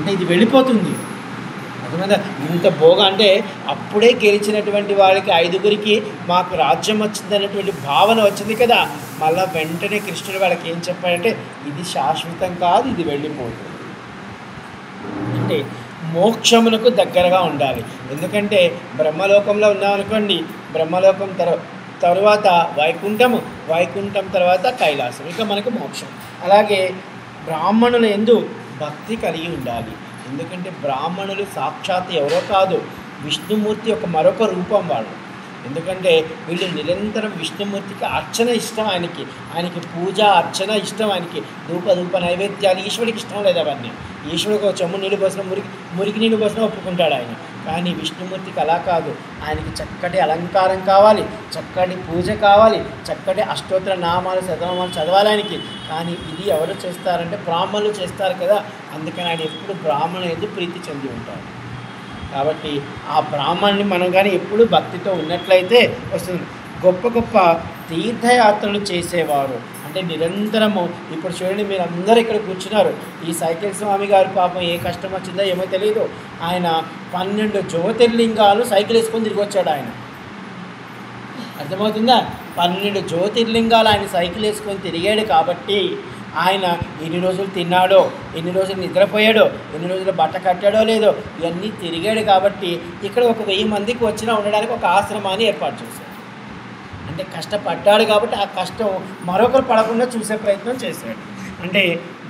అంటే ఇది వెళ్ళిపోతుంది. అర్థమైందా? ఇంత భోగ అంటే అప్పుడే గెలిచినటువంటి వాళ్ళకి 5గురికి మాకు రాజ్యం వచ్చిందనేటువంటి భావన వచ్చింది కదా. మళ్ళీ వెంటనే కృష్ణుడు వాళ్ళకి ఏం చెప్పాడంటే ఇది శాశ్వతం కాదు, ఇది వెళ్ళిపోతుంది. అంటే మోక్షమునకు దగ్గరగా ఉండాలి. ఎందుకంటే బ్రహ్మలోకంలో ఉన్నామనుకోండి, బ్రహ్మలోకం తరువాత వైకుంఠం తర్వాత కైలాసం, ఇక మనకు మోక్షం. అలాగే బ్రాహ్మణుల యందు భక్తి కలిగి ఉండాలి. ఎందుకంటే బ్రాహ్మణులు సాక్షాత్ ఎవరో కాదు, విష్ణుమూర్తి యొక్క మరొక రూపం వాళ్ళు. ఎందుకంటే వీళ్ళు నిరంతరం విష్ణుమూర్తికి అర్చన ఇష్టం, ఆయనకి పూజ అర్చన ఇష్టం, ఆయనకి ధూప నైవేద్యాలు ఈశ్వరుడికి ఇష్టం లేదు అవన్నీ. ఈశ్వరుడికి ఒక చెమ్ము నీళ్ళు పోసిన మురికి నీళ్ళు పోసిన ఒప్పుకుంటాడు ఆయన. కానీ విష్ణుమూర్తికి అలా కాదు, ఆయనకి చక్కటి అలంకారం కావాలి, చక్కటి పూజ కావాలి, చక్కటి అష్టోత్తర నామాలు శతనామాలు చదవాలి ఆయనకి. కానీ ఇది ఎవరు చేస్తారంటే బ్రాహ్మణులు చేస్తారు కదా. అందుకని ఆయన ఎప్పుడు బ్రాహ్మణులు ఎందుకు ప్రీతి చెంది ఉంటారు. కాబట్టి ఆ బ్రాహ్మణుని మనం కానీ ఎప్పుడు భక్తితో ఉన్నట్లయితే వస్తుంది. గొప్ప గొప్ప తీర్థయాత్రలు చేసేవారు అంటే నిరంతరము, ఇప్పుడు చూడండి మీరు అందరూ ఇక్కడ కూర్చున్నారు, ఈ సైకిల్ స్వామి గారు పాపం ఏ కష్టం వచ్చిందో ఏమో తెలియదు, ఆయన 12 జ్యోతిర్లింగాలు సైకిల్ వేసుకొని తిరిగి వచ్చాడు ఆయన. అర్థమవుతుందా? 12 జ్యోతిర్లింగాలు ఆయన సైకిల్ వేసుకొని తిరిగాడు. కాబట్టి ఆయన ఎన్ని రోజులు తిన్నాడో, ఎన్ని రోజులు నిద్రపోయాడో, ఎన్ని రోజులు బట్ట కట్టాడో లేదో ఇవన్నీ తిరిగాడు. కాబట్టి ఇక్కడ ఒక 1000 మందికి వచ్చినా ఉండడానికి ఒక ఆశ్రమాన్ని ఏర్పాటు చేశాడు. అంటే కష్టపడ్డాడు కాబట్టి ఆ కష్టం మరొకరు పడకుండా చూసే ప్రయత్నం చేశాడు. అంటే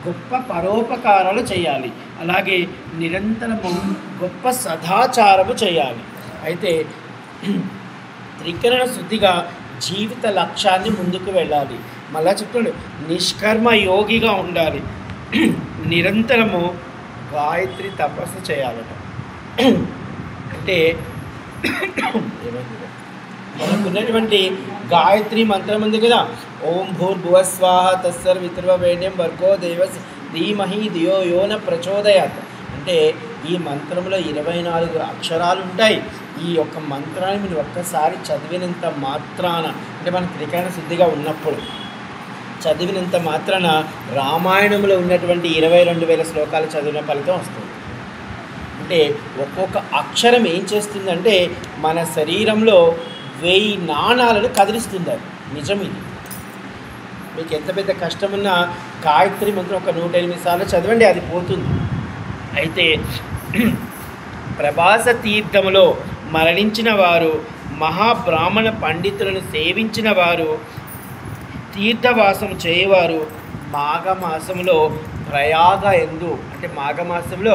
గొప్ప పరోపకారాలు చేయాలి, అలాగే నిరంతరము గొప్ప సదాచారము చేయాలి. అయితే త్రికరణ శుద్ధిగా జీవిత లక్ష్యాన్ని ముందుకు వెళ్ళాలి. మళ్ళా చెప్తాడు నిష్కర్మ యోగిగా ఉండాలి, నిరంతరము గాయత్రి తపస్సు చేయాలట. అంటే మనకున్నటువంటి గాయత్రి మంత్రం ఉంది కదా, ఓం భూర్భువస్వాహ తత్సర్వితుర్వరేణ్యం భర్గో దేవస్ ధీమహి ధియో యో న ప్రచోదయాత్. అంటే ఈ మంత్రంలో 24 అక్షరాలు ఉంటాయి. ఈ యొక్క మంత్రాన్ని మీరు ఒక్కసారి చదివినంత మాత్రాన, అంటే మన త్రికరణ శుద్ధిగా ఉన్నప్పుడు చదివినంత మాత్రాన రామాయణంలో ఉన్నటువంటి 22,000 శ్లోకాలు చదివిన ఫలితం వస్తుంది. అంటే ఒక్కొక్క అక్షరం ఏం చేస్తుందంటే మన శరీరంలో 1000 నాణాలను కదిలిస్తుంది. అది నిజం. ఇది మీకు ఎంత పెద్ద కష్టమున్నా గాయత్రి మంత్రం ఒక 108 సార్లు చదవండి, అది పోతుంది. అయితే ప్రభాస తీర్థములో మరణించిన వారు, మహాబ్రాహ్మణ పండితులను సేవించిన వారు, తీర్థవాసం చేయవారు మాఘమాసంలో ప్రయాగ ఎందు, అంటే మాఘమాసంలో